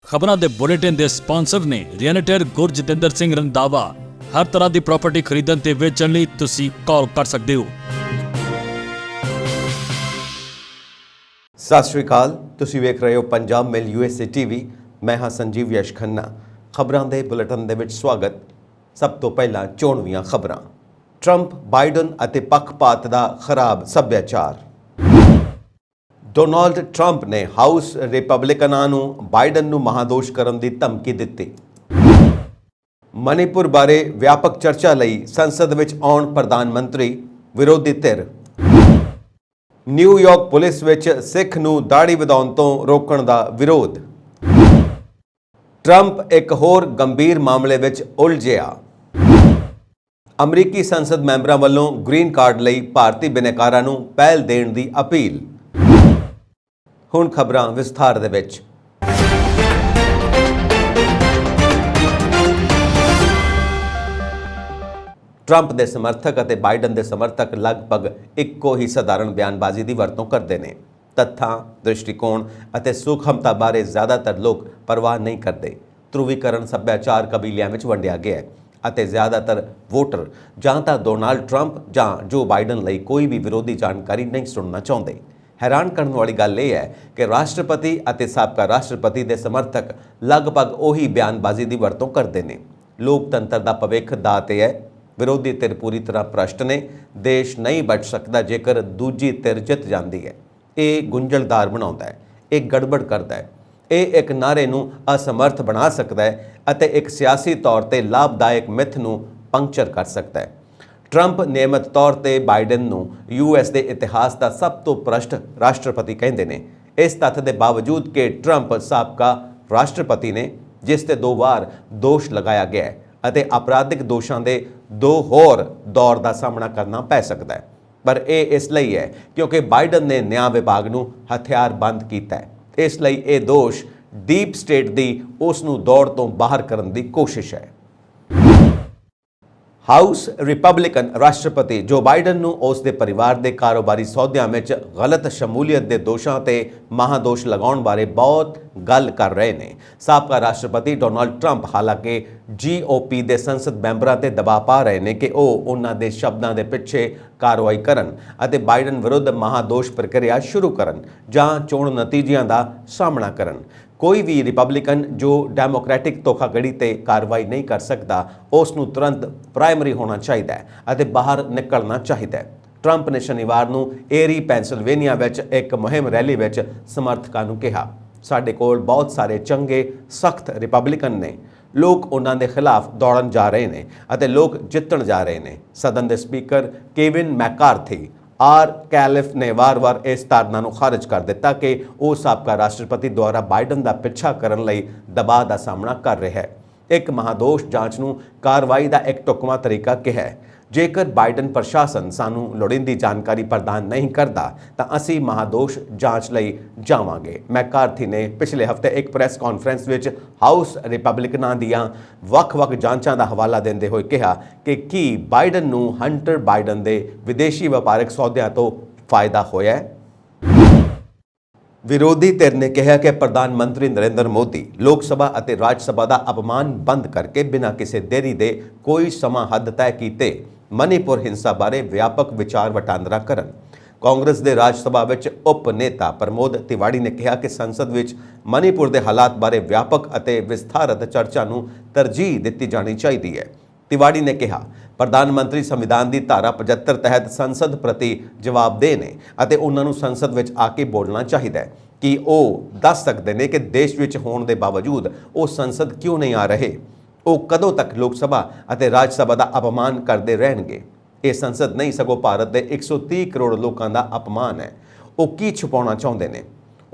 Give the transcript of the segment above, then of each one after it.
ਖਬਰਾਂ ਦੇ ਬੁਲੇਟਿਨ ਦੇ ਸਪਾਂਸਰ ਨੇ ਰੀਅਲਟਰ ਗੁਰਜਿੰਦਰ ਸਿੰਘ ਰੰਧਾਵਾ। ਹਰ ਤਰ੍ਹਾਂ ਦੀ ਪ੍ਰਾਪਰਟੀ ਖਰੀਦਣ ਤੇ ਵੇਚਣ ਲਈ ਤੁਸੀਂ ਕਾਲ ਕਰ ਸਕਦੇ ਹੋ। ਸਤਿ ਸ਼੍ਰੀ ਅਕਾਲ, ਤੁਸੀਂ ਵੇਖ ਰਹੇ ਹੋ ਪੰਜਾਬ ਮੇਲ USA TV। ਮੈਂ ਹਾਂ ਸੰਜੀਵ ਯਸ਼ ਖੰਨਾ। ਖਬਰਾਂ ਦੇ ਬੁਲੇਟਿਨ ਦੇ ਵਿੱਚ ਸਵਾਗਤ। ਸਭ ਤੋਂ ਪਹਿਲਾਂ ਚੋਣਵੀਆਂ ਖਬਰਾਂ। ਟਰੰਪ, ਬਾਈਡਨ ਅਤੇ ਪੱਖਪਾਤ ਦਾ ਖਰਾਬ ਸੱਭਿਆਚਾਰ। ਡੋਨਾਲਡ ਟਰੰਪ ਨੇ ਹਾਊਸ ਰਿਪਬਲਿਕਨਾਂ ਨੂੰ ਬਾਈਡਨ ਨੂੰ ਮਹਾਦੋਸ਼ ਕਰਨ ਦੀ ਧਮਕੀ ਦਿੱਤੀ। ਮਣੀਪੁਰ ਬਾਰੇ ਵਿਆਪਕ ਚਰਚਾ ਲਈ ਸੰਸਦ ਵਿੱਚ ਆਉਣ ਪ੍ਰਧਾਨ ਮੰਤਰੀ, ਵਿਰੋਧੀ ਧਿਰ। ਨਿਊਯਾਰਕ ਪੁਲਿਸ ਵਿੱਚ ਸਿੱਖ ਨੂੰ ਦਾੜੀ ਵਧਾਉਣ ਤੋਂ ਰੋਕਣ ਦਾ ਵਿਰੋਧ। ਟਰੰਪ ਇੱਕ ਹੋਰ ਗੰਭੀਰ ਮਾਮਲੇ ਵਿੱਚ ਉਲਝਿਆ। ਅਮਰੀਕੀ ਸੰਸਦ ਮੈਂਬਰਾਂ ਵੱਲੋਂ ਗ੍ਰੀਨ ਕਾਰਡ ਲਈ ਭਾਰਤੀ ਬਿਨੈਕਾਰਾਂ ਨੂੰ ਪਹਿਲ ਦੇਣ ਦੀ ਅਪੀਲ। ਹੁਣ ਖਬਰਾਂ ਵਿਸਥਾਰ ਦੇ ਵਿੱਚ। ਟਰੰਪ ਦੇ ਸਮਰਥਕ ਅਤੇ ਬਾਈਡਨ ਦੇ ਸਮਰਥਕ ਲਗਭਗ ਇੱਕੋ ਹੀ ਸਧਾਰਨ ਬਿਆਨਬਾਜ਼ੀ ਦੀ ਵਰਤੋਂ ਕਰਦੇ ਨੇ। ਤੱਥਾਂ, ਦ੍ਰਿਸ਼ਟੀਕੋਣ ਅਤੇ ਸੂਖਮਤਾ ਬਾਰੇ ਜ਼ਿਆਦਾਤਰ ਲੋਕ ਪਰਵਾਹ ਨਹੀਂ ਕਰਦੇ। ਧਰੁਵੀਕਰਨ ਸੱਭਿਆਚਾਰ ਕਬੀਲਿਆਂ ਵਿੱਚ ਵੰਡਿਆ ਗਿਆ ਹੈ ਅਤੇ ਜ਼ਿਆਦਾਤਰ ਵੋਟਰ ਜਾਂ ਤਾਂ ਡੋਨਾਲਡ ਟਰੰਪ ਜਾਂ ਜੋ ਬਾਈਡਨ ਲਈ ਕੋਈ ਵੀ ਵਿਰੋਧੀ ਜਾਣਕਾਰੀ ਨਹੀਂ ਸੁਣਨਾ ਚਾਹੁੰਦੇ। ਹੈਰਾਨ ਕਰਨ ਵਾਲੀ ਗੱਲ ਇਹ ਹੈ ਕਿ ਰਾਸ਼ਟਰਪਤੀ ਅਤੇ ਸਾਬਕਾ ਰਾਸ਼ਟਰਪਤੀ ਦੇ ਸਮਰਥਕ ਲਗਭਗ ਉਹੀ ਬਿਆਨਬਾਜ਼ੀ ਦੀ ਵਰਤੋਂ ਕਰਦੇ ਨੇ। ਲੋਕਤੰਤਰ ਦਾ ਭਵਿੱਖ ਦਾਅ 'ਤੇ ਹੈ। ਵਿਰੋਧੀ ਧਿਰ ਪੂਰੀ ਤਰ੍ਹਾਂ ਭ੍ਰਸ਼ਟ ਨੇ। ਦੇਸ਼ ਨਹੀਂ ਬਚ ਸਕਦਾ ਜੇਕਰ ਦੂਜੀ ਧਿਰ ਜਿੱਤ ਜਾਂਦੀ ਹੈ। ਇਹ ਗੁੰਝਲਦਾਰ ਬਣਾਉਂਦਾ ਹੈ, ਇਹ ਗੜਬੜ ਕਰਦਾ ਹੈ, ਇਹ ਇੱਕ ਨਾਅਰੇ ਨੂੰ ਅਸਮਰਥ ਬਣਾ ਸਕਦਾ ਹੈ ਅਤੇ ਇੱਕ ਸਿਆਸੀ ਤੌਰ 'ਤੇ ਲਾਭਦਾਇਕ ਮਿੱਥ ਨੂੰ ਪੰਕਚਰ ਕਰ ਸਕਦਾ ਹੈ। ਟਰੰਪ ਨਿਯਮਿਤ ਤੌਰ 'ਤੇ ਬਾਈਡਨ ਨੂੰ US ਦੇ ਇਤਿਹਾਸ ਦਾ ਸਭ ਤੋਂ ਭ੍ਰਸ਼ਟ ਰਾਸ਼ਟਰਪਤੀ ਕਹਿੰਦੇ ਨੇ। ਇਸ ਤੱਥ ਦੇ ਬਾਵਜੂਦ ਕਿ ਟਰੰਪ ਸਾਬਕਾ ਰਾਸ਼ਟਰਪਤੀ ਨੇ ਜਿਸ ਤੇ 2 ਵਾਰ ਦੋਸ਼ ਲਗਾਇਆ ਗਿਆ ਹੈ ਅਤੇ ਅਪਰਾਧਿਕ ਦੋਸ਼ਾਂ ਦੇ 2 ਹੋਰ ਦੌਰ ਦਾ ਸਾਹਮਣਾ ਕਰਨਾ ਪੈ ਸਕਦਾ ਹੈ। ਪਰ ਇਹ ਇਸ ਲਈ ਹੈ ਕਿਉਂਕਿ ਬਾਈਡਨ ਨੇ ਨਿਆਂ ਵਿਭਾਗ ਨੂੰ ਹਥਿਆਰਬੰਦ ਕੀਤਾ ਹੈ। ਇਸ ਲਈ ਇਹ ਦੋਸ਼ ਡੀਪ ਸਟੇਟ ਦੀ ਉਸ ਨੂੰ ਦੌੜ ਤੋਂ ਬਾਹਰ ਕਰਨ ਦੀ ਕੋਸ਼ਿਸ਼ ਹੈ। ਹਾਊਸ ਰਿਪਬਲਿਕਨ ਰਾਸ਼ਟਰਪਤੀ ਜੋ ਬਾਈਡਨ ਨੂੰ ਉਸ ਦੇ ਪਰਿਵਾਰ ਦੇ ਕਾਰੋਬਾਰੀ ਸੌਦਿਆਂ ਵਿੱਚ ਗਲਤ ਸ਼ਮੂਲੀਅਤ ਦੇ ਦੋਸ਼ਾਂ ਤੇ ਮਹਾਦੋਸ਼ ਲਗਾਉਣ ਬਾਰੇ ਬਹੁਤ ਗੱਲ ਕਰ ਰਹੇ ਨੇ। ਸਾਬਕਾ ਰਾਸ਼ਟਰਪਤੀ ਡੋਨਾਲਡ ਟਰੰਪ ਹਾਲਾਂਕਿ GOP ਦੇ ਸੰਸਦ ਮੈਂਬਰਾਂ ਤੇ ਦਬਾਅ ਪਾ ਰਹੇ ਨੇ ਕਿ ਉਹ ਉਹਨਾਂ ਦੇ ਸ਼ਬਦਾਂ ਦੇ ਪਿੱਛੇ ਕਾਰਵਾਈ ਕਰਨ ਅਤੇ ਬਾਈਡਨ ਵਿਰੁੱਧ ਮਹਾਦੋਸ਼ ਪ੍ਰਕਿਰਿਆ ਸ਼ੁਰੂ ਕਰਨ ਜਾਂ ਚੋਣ ਨਤੀਜਿਆਂ ਦਾ ਸਾਹਮਣਾ ਕਰਨ। ਕੋਈ ਵੀ ਰਿਪਬਲਿਕਨ ਜੋ ਡੈਮੋਕ੍ਰੈਟਿਕ ਧੋਖਾਧੜੀ ਤੇ ਕਾਰਵਾਈ ਨਹੀਂ ਕਰ ਸਕਦਾ ਉਸ ਨੂੰ ਤੁਰੰਤ ਪ੍ਰਾਇਮਰੀ ਹੋਣਾ ਚਾਹੀਦਾ ਹੈ ਅਤੇ ਬਾਹਰ ਨਿਕਲਣਾ ਚਾਹੀਦਾ ਹੈ। ਟਰੰਪ ਨੇ ਸ਼ਨੀਵਾਰ ਨੂੰ ਏਰੀ, ਪੈਂਸਿਲਵੇਨੀਆ ਵਿੱਚ ਇੱਕ ਮੁਹਿੰਮ ਰੈਲੀ ਵਿੱਚ ਸਮਰਥਕਾਂ ਨੂੰ ਕਿਹਾ, ਸਾਡੇ ਕੋਲ ਬਹੁਤ ਸਾਰੇ ਚੰਗੇ ਸਖਤ ਰਿਪਬਲਿਕਨ ਨੇ। ਲੋਕ ਉਹਨਾਂ ਦੇ ਖਿਲਾਫ ਦੌੜਨ ਜਾ ਰਹੇ ਨੇ ਅਤੇ ਲੋਕ ਜਿੱਤਣ ਜਾ ਰਹੇ ਨੇ। ਸਦਨ ਦੇ ਸਪੀਕਰ ਕੇਵਿਨ ਮੈਕਾਰਥੀ ਕੈਲਿਫ ਨੇ ਵਾਰ-ਵਾਰ ਇਸ ਧਾਰਨਾ ਨੂੰ ਖਾਰਜ ਕਰ ਦਿੱਤਾ ਕਿ ਉਹ ਸਾਬਕਾ ਰਾਸ਼ਟਰਪਤੀ ਦੁਆਰਾ ਬਾਈਡਨ ਦਾ ਪਿੱਛਾ ਕਰਨ ਲਈ ਦਬਾਅ ਦਾ ਸਾਹਮਣਾ ਕਰ ਰਿਹਾ ਹੈ। ਇੱਕ ਮਹਾਦੋਸ਼ ਜਾਂਚ ਨੂੰ ਕਾਰਵਾਈ ਦਾ ਇੱਕ ਢੁਕਵਾਂ ਤਰੀਕਾ ਕਿਹਾ ਹੈ। ਜੇਕਰ ਬਾਈਡਨ ਪ੍ਰਸ਼ਾਸਨ ਸਾਨੂੰ ਲੋੜੀਂਦੀ ਜਾਣਕਾਰੀ ਪ੍ਰਦਾਨ ਨਹੀਂ ਕਰਦਾ ਤਾਂ ਅਸੀਂ ਮਹਾਦੋਸ਼ ਜਾਂਚ ਲਈ ਜਾਵਾਂਗੇ। ਮੈਕਾਰਥੀ ਨੇ ਪਿਛਲੇ ਹਫ਼ਤੇ ਇੱਕ ਪ੍ਰੈਸ ਕਾਨਫਰੰਸ ਵਿੱਚ ਹਾਊਸ ਰਿਪਬਲਿਕਨਾਂ ਦੀਆਂ ਵੱਖ-ਵੱਖ ਜਾਂਚਾਂ ਦਾ ਹਵਾਲਾ ਦਿੰਦੇ ਹੋਏ ਕਿਹਾ ਕਿ ਕੀ ਬਾਈਡਨ ਨੂੰ ਹੰਟਰ ਬਾਈਡਨ ਦੇ ਵਿਦੇਸ਼ੀ ਵਪਾਰਕ ਸੌਦਿਆਂ ਤੋਂ ਫਾਇਦਾ ਹੋਇਆ ਹੈ। ਵਿਰੋਧੀ ਧਿਰ ਨੇ ਕਿਹਾ ਕਿ ਪ੍ਰਧਾਨ ਮੰਤਰੀ ਨਰਿੰਦਰ ਮੋਦੀ ਲੋਕ ਸਭਾ ਅਤੇ ਰਾਜ ਸਭਾ ਦਾ ਅਪਮਾਨ ਬੰਦ ਕਰਕੇ ਬਿਨਾਂ ਕਿਸੇ ਦੇਰੀ ਦੇ ਕੋਈ ਸਮਾਂ ਹੱਦ ਤੈਅ ਕੀਤੇ ਮਣੀਪੁਰ ਹਿੰਸਾ ਬਾਰੇ ਵਿਆਪਕ ਵਿਚਾਰ ਵਟਾਂਦਰਾ ਕਰਨ। ਕਾਂਗਰਸ ਦੇ ਰਾਜ ਸਭਾ ਵਿੱਚ ਉਪ ਨੇਤਾ ਪ੍ਰਮੋਦ ਤਿਵਾੜੀ ਨੇ ਕਿਹਾ ਕਿ ਸੰਸਦ ਵਿੱਚ ਮਣੀਪੁਰ ਦੇ ਹਾਲਾਤ ਬਾਰੇ ਵਿਆਪਕ ਅਤੇ ਵਿਸਥਾਰਤ ਚਰਚਾ ਨੂੰ ਤਰਜੀਹ ਦਿੱਤੀ ਜਾਣੀ ਚਾਹੀਦੀ ਹੈ। ਤਿਵਾੜੀ ਨੇ ਕਿਹਾ, ਪ੍ਰਧਾਨ ਮੰਤਰੀ ਸੰਵਿਧਾਨ ਦੀ ਧਾਰਾ 75 ਤਹਿਤ ਸੰਸਦ ਪ੍ਰਤੀ ਜਵਾਬਦੇਹ ਨੇ ਅਤੇ ਉਹਨਾਂ ਨੂੰ ਸੰਸਦ ਵਿੱਚ ਆ ਕੇ ਬੋਲਣਾ ਚਾਹੀਦਾ ਹੈ ਕਿ ਉਹ ਦੱਸ ਸਕਦੇ ਨੇ ਕਿ ਦੇਸ਼ ਵਿੱਚ ਹੋਣ ਦੇ ਬਾਵਜੂਦ ਉਹ ਸੰਸਦ ਕਿਉਂ ਨਹੀਂ ਆ ਰਹੇ। ਉਹ ਕਦੋਂ ਤੱਕ ਲੋਕ ਸਭਾ ਅਤੇ ਰਾਜ ਸਭਾ ਦਾ ਅਪਮਾਨ ਕਰਦੇ ਰਹਿਣਗੇ। ਇਹ ਸੰਸਦ ਨਹੀਂ ਸਗੋਂ ਭਾਰਤ ਦੇ 130 ਕਰੋੜ ਲੋਕਾਂ ਦਾ ਅਪਮਾਨ ਹੈ। ਉਹ ਕੀ ਛੁਪਾਉਣਾ ਚਾਹੁੰਦੇ ਨੇ।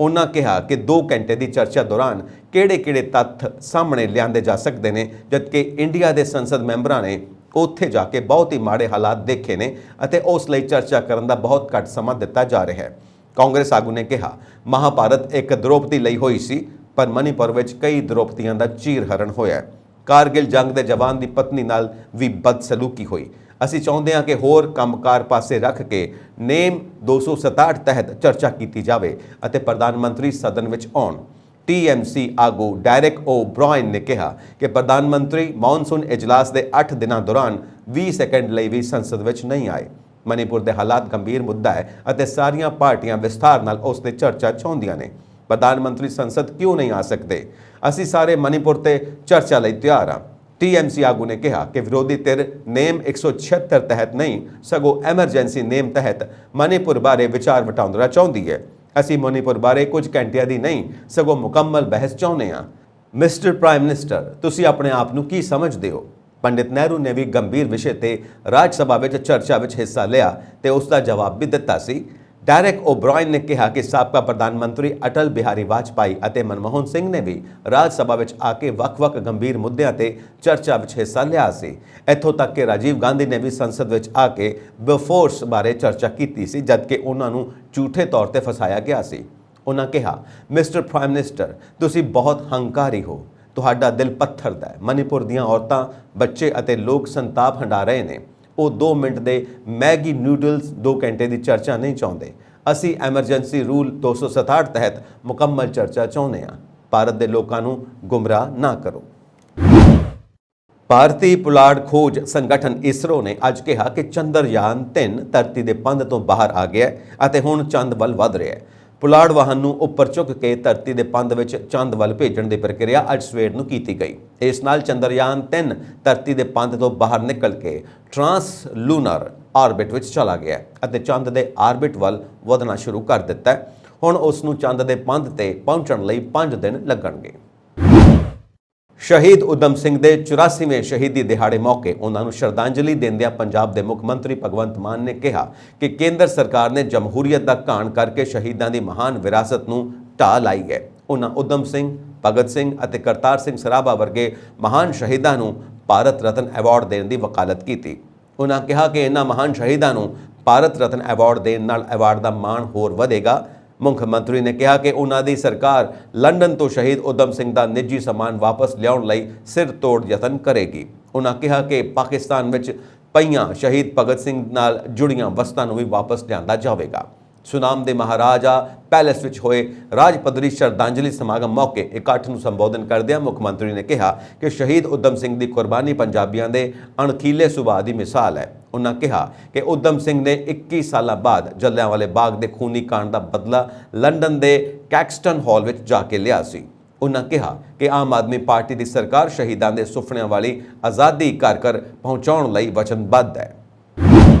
ਉਹਨਾਂ ਕਿਹਾ ਕਿ 2 ਘੰਟੇ ਦੀ ਚਰਚਾ ਦੌਰਾਨ ਕਿਹੜੇ-ਕਿਹੜੇ ਤੱਥ ਸਾਹਮਣੇ ਲਿਆਂਦੇ ਜਾ ਸਕਦੇ ਨੇ ਜਦਕਿ ਇੰਡੀਆ ਦੇ ਸੰਸਦ ਮੈਂਬਰਾਂ ਨੇ ਉੱਥੇ ਜਾ ਕੇ ਬਹੁਤ ਹੀ ਮਾੜੇ ਹਾਲਾਤ ਦੇਖੇ ਨੇ ਅਤੇ ਉਸ ਲਈ ਚਰਚਾ ਕਰਨ ਦਾ ਬਹੁਤ ਘੱਟ ਸਮਾਂ ਦਿੱਤਾ ਜਾ ਰਿਹਾ ਹੈ। ਕਾਂਗਰਸ ਆਗੂ ਨੇ ਕਿਹਾ, ਮਹਾਭਾਰਤ ਇੱਕ ਦ੍ਰੋਪਦੀ ਲਈ ਹੋਈ ਸੀ ਪਰ ਮਣੀਪੁਰ ਵਿੱਚ ਕਈ ਦ੍ਰੋਪਦੀਆਂ ਦਾ ਚੀਰਹਰਣ ਹੋਇਆ। ਕਾਰਗਿਲ ਜੰਗ ਦੇ ਜਵਾਨ ਦੀ ਪਤਨੀ ਨਾਲ ਵੀ ਬਦਸਲੂਕੀ ਹੋਈ। ਅਸੀਂ ਚਾਹੁੰਦੇ ਹਾਂ ਕਿ ਹੋਰ ਕੰਮਕਾਰ ਪਾਸੇ ਰੱਖ ਕੇ ਨੇਮ 267 ਤਹਿਤ ਚਰਚਾ ਕੀਤੀ ਜਾਵੇ ਅਤੇ ਪ੍ਰਧਾਨ ਮੰਤਰੀ ਸਦਨ ਵਿੱਚ ਆਉਣ। TMC ਆਗੂ ਡੈਰੇਕ ਓ ਬ੍ਰਾਇਨ ਨੇ ਕਿਹਾ ਕਿ ਪ੍ਰਧਾਨ ਮੰਤਰੀ ਮੌਨਸੂਨ ਇਜਲਾਸ ਦੇ 8 ਦਿਨਾਂ ਦੌਰਾਨ 20 ਸੈਕਿੰਡ ਲਈ ਵੀ ਸੰਸਦ ਵਿੱਚ ਨਹੀਂ ਆਏ। ਮਨੀਪੁਰ ਦੇ ਹਾਲਾਤ ਗੰਭੀਰ ਮੁੱਦਾ ਹੈ ਅਤੇ ਸਾਰੀਆਂ ਪਾਰਟੀਆਂ ਵਿਸਥਾਰ ਨਾਲ ਉਸ ਤੇ ਚਰਚਾ ਚਾਹੁੰਦੀਆਂ ਨੇ। ਪ੍ਰਧਾਨ ਮੰਤਰੀ ਸੰਸਦ ਕਿਉਂ ਨਹੀਂ ਆ ਸਕਦੇ? ਅਸੀਂ ਸਾਰੇ ਮਨੀਪੁਰ ਤੇ ਚਰਚਾ ਲਈ ਤਿਆਰ ਹਾਂ। TMC ਆਗੂ ਨੇ ਕਿਹਾ ਕਿ ਵਿਰੋਧੀ ਧਿਰ ਨੇਮ 176 ਤਹਿਤ ਨਹੀਂ ਸਗੋਂ ਐਮਰਜੈਂਸੀ ਨੇਮ ਤਹਿਤ ਮਨੀਪੁਰ ਬਾਰੇ ਵਿਚਾਰ ਵਟਾਂਦਰਾ ਚਾਹੁੰਦੀ ਹੈ। ਅਸੀਂ ਮਨੀਪੁਰ ਬਾਰੇ ਕੁਝ ਘੰਟਿਆਂ ਦੀ ਨਹੀਂ ਸਗੋਂ ਮੁਕੰਮਲ ਬਹਿਸ ਚਾਹੁੰਦੇ ਹਾਂ। ਮਿਸਟਰ ਪ੍ਰਾਈਮ ਮਿਨਿਸਟਰ, ਤੁਸੀਂ ਆਪਣੇ ਆਪ ਨੂੰ ਕੀ ਸਮਝਦੇ ਹੋ? ਪੰਡਿਤ ਨਹਿਰੂ ਨੇ ਵੀ ਗੰਭੀਰ ਵਿਸ਼ੇ ਤੇ ਰਾਜ ਸਭਾ ਵਿੱਚ ਚਰਚਾ ਵਿੱਚ ਹਿੱਸਾ ਲਿਆ ਤੇ ਉਸ ਦਾ ਜਵਾਬ ਵੀ ਦਿੱਤਾ ਸੀ। ਡੈਰੇਕ ਓ ਬ੍ਰਾਇਨ ਨੇ ਕਿਹਾ ਕਿ ਸਾਬਕਾ ਪ੍ਰਧਾਨ ਮੰਤਰੀ ਅਟਲ ਬਿਹਾਰੀ ਵਾਜਪਾਈ ਅਤੇ ਮਨਮੋਹਨ ਸਿੰਘ ਨੇ ਵੀ ਰਾਜ ਸਭਾ ਵਿੱਚ ਆ ਕੇ ਵੱਖ-ਵੱਖ ਗੰਭੀਰ ਮੁੱਦਿਆਂ ਤੇ ਚਰਚਾ ਵਿੱਚ ਹਿੱਸਾ ਲਿਆ ਸੀ। ਇੱਥੋਂ ਤੱਕ ਕਿ ਰਾਜੀਵ ਗਾਂਧੀ ਨੇ ਵੀ ਸੰਸਦ ਵਿੱਚ ਆ ਕੇ ਬੋਫੋਰਸ ਬਾਰੇ ਚਰਚਾ ਕੀਤੀ ਸੀ, ਜਦਕਿ ਉਹਨਾਂ ਨੂੰ ਝੂਠੇ ਤੌਰ ਤੇ ਫਸਾਇਆ ਗਿਆ ਸੀ। ਉਹਨਾਂ ਕਿਹਾ, ਮਿਸਟਰ ਪ੍ਰਾਈਮ ਮਿਨਿਸਟਰ, ਤੁਸੀਂ ਬਹੁਤ ਹੰਕਾਰੀ ਹੋ। ਤੁਹਾਡਾ ਦਿਲ ਪੱਥਰ ਦਾ ਹੈ। ਮਨੀਪੁਰ ਦੀਆਂ ਔਰਤਾਂ, ਬੱਚੇ ਅਤੇ ਲੋਕ ਸੰਤਾਪ ਹੰਢਾ ਰਹੇ ਨੇ। ਉਹ 2 ਮਿੰਟ ਦੇ ਮੈਗੀ ਨੂਡਲਸ 2 ਘੰਟੇ ਦੀ ਚਰਚਾ ਨਹੀਂ ਚਾਹੁੰਦੇ। ਅਸੀਂ ਐਮਰਜੈਂਸੀ ਰੂਲ 267 ਤਹਿਤ ਮੁਕੰਮਲ ਚਰਚਾ ਚਾਹੁੰਦੇ ਹਾਂ। ਭਾਰਤ ਦੇ ਲੋਕਾਂ ਨੂੰ ਗੁੰਮਰਾਹ ਨਾ ਕਰੋ। ਭਾਰਤੀ ਪੁਲਾੜ ਖੋਜ ਸੰਗਠਨ ਇਸਰੋ ਨੇ ਅੱਜ ਕਿਹਾ ਕਿ ਚੰਦਰਯਾਨ 3 ਧਰਤੀ ਦੇ ਪੰਧ ਤੋਂ ਬਾਹਰ ਆ ਗਿਆ ਅਤੇ ਹੁਣ ਚੰਦ ਵੱਲ ਵਧ ਰਿਹਾ ਹੈ। ਪੁਲਾੜ ਵਾਹਨ ਨੂੰ ਉੱਪਰ ਚੁੱਕ ਕੇ ਧਰਤੀ ਦੇ ਪੰਧ ਵਿੱਚ ਚੰਦ ਵੱਲ ਭੇਜਣ ਦੀ ਪ੍ਰਕਿਰਿਆ ਅੱਜ ਸਵੇਰ ਨੂੰ ਕੀਤੀ ਗਈ। ਇਸ ਨਾਲ ਚੰਦਰਯਾਨ 3 ਧਰਤੀ ਦੇ ਪੰਧ ਤੋਂ ਬਾਹਰ ਨਿਕਲ ਕੇ ਟਰਾਂਸ ਲੂਨਰ ਆਰਬਿਟ ਵਿੱਚ ਚਲਾ ਗਿਆ ਅਤੇ ਚੰਦ ਦੇ ਆਰਬਿਟ ਵੱਲ ਵਧਣਾ ਸ਼ੁਰੂ ਕਰ ਦਿੱਤਾ ਹੈ। ਹੁਣ ਉਸ ਨੂੰ ਚੰਦ ਦੇ ਪੰਧ ਤੇ ਪਹੁੰਚਣ ਲਈ 5 ਦਿਨ ਲੱਗਣਗੇ। ਸ਼ਹੀਦ ਊਧਮ ਸਿੰਘ ਦੇ 84ਵੇਂ ਸ਼ਹੀਦੀ ਦਿਹਾੜੇ ਮੌਕੇ ਉਹਨਾਂ ਨੂੰ ਸ਼ਰਧਾਂਜਲੀ ਦਿੰਦਿਆਂ ਪੰਜਾਬ ਦੇ ਮੁੱਖ ਮੰਤਰੀ ਭਗਵੰਤ ਮਾਨ ਨੇ ਕਿਹਾ ਕਿ ਕੇਂਦਰ ਸਰਕਾਰ ਨੇ ਜਮਹੂਰੀਅਤ ਦਾ ਘਾਣ ਕਰਕੇ ਸ਼ਹੀਦਾਂ ਦੀ ਮਹਾਨ ਵਿਰਾਸਤ ਨੂੰ ਢਾਹ ਲਾਈ ਹੈ। ਉਹਨਾਂ ਊਧਮ ਸਿੰਘ, ਭਗਤ ਸਿੰਘ ਅਤੇ ਕਰਤਾਰ ਸਿੰਘ ਸਰਾਭਾ ਵਰਗੇ ਮਹਾਨ ਸ਼ਹੀਦਾਂ ਨੂੰ ਭਾਰਤ ਰਤਨ ਐਵਾਰਡ ਦੇਣ ਦੀ ਵਕਾਲਤ ਕੀਤੀ। ਉਹਨਾਂ ਕਿਹਾ ਕਿ ਇਹਨਾਂ ਮਹਾਨ ਸ਼ਹੀਦਾਂ ਨੂੰ ਭਾਰਤ ਰਤਨ ਐਵਾਰਡ ਦੇਣ ਨਾਲ ਐਵਾਰਡ ਦਾ ਮਾਣ ਹੋਰ ਵਧੇਗਾ। ਮੁੱਖ ਮੰਤਰੀ ਨੇ ਕਿਹਾ ਕਿ ਉਹਨਾਂ ਦੀ ਸਰਕਾਰ ਲੰਡਨ ਤੋਂ ਸ਼ਹੀਦ ਊਧਮ ਸਿੰਘ ਦਾ ਨਿੱਜੀ ਸਮਾਨ ਵਾਪਸ ਲਿਆਉਣ ਲਈ ਸਿਰ ਤੋੜ ਯਤਨ ਕਰੇਗੀ। ਉਹਨਾਂ ਕਿਹਾ ਕਿ ਪਾਕਿਸਤਾਨ ਵਿੱਚ ਪਈਆਂ ਸ਼ਹੀਦ ਭਗਤ ਸਿੰਘ ਨਾਲ ਜੁੜੀਆਂ ਵਸਤਾਂ ਨੂੰ ਵੀ ਵਾਪਸ ਲਿਆਂਦਾ ਜਾਵੇਗਾ। ਸੁਨਾਮ ਦੇ ਮਹਾਰਾਜਾ ਪੈਲੇਸ ਵਿੱਚ ਹੋਏ ਰਾਜ ਪੱਧਰੀ ਸ਼ਰਧਾਂਜਲੀ ਸਮਾਗਮ ਮੌਕੇ ਇਕੱਠ ਨੂੰ ਸੰਬੋਧਨ ਕਰਦਿਆਂ ਮੁੱਖ ਮੰਤਰੀ ਨੇ ਕਿਹਾ ਕਿ ਸ਼ਹੀਦ ਊਧਮ ਸਿੰਘ ਦੀ ਕੁਰਬਾਨੀ ਪੰਜਾਬੀਆਂ ਦੇ ਅਣਖੀਲੇ ਸੁਭਾਅ ਦੀ ਮਿਸਾਲ ਹੈ। ਉਹਨਾਂ ਕਿਹਾ ਕਿ ਊਧਮ ਸਿੰਘ ਨੇ 21 ਸਾਲਾਂ ਬਾਅਦ ਜਲਿਆਂਵਾਲੇ ਬਾਗ ਦੇ ਖੂਨੀ ਕਾਂਡ ਦਾ ਬਦਲਾ ਲੰਡਨ ਦੇ ਕੈਕਸਟਨ ਹਾਲ ਵਿੱਚ ਜਾ ਕੇ ਲਿਆ ਸੀ। ਉਹਨਾਂ ਕਿਹਾ ਕਿ ਆਮ ਆਦਮੀ ਪਾਰਟੀ ਦੀ ਸਰਕਾਰ ਸ਼ਹੀਦਾਂ ਦੇ ਸੁਪਨਿਆਂ ਵਾਲੀ ਆਜ਼ਾਦੀ ਘਰ ਘਰ ਪਹੁੰਚਾਉਣ ਲਈ ਵਚਨਬੱਧ ਹੈ।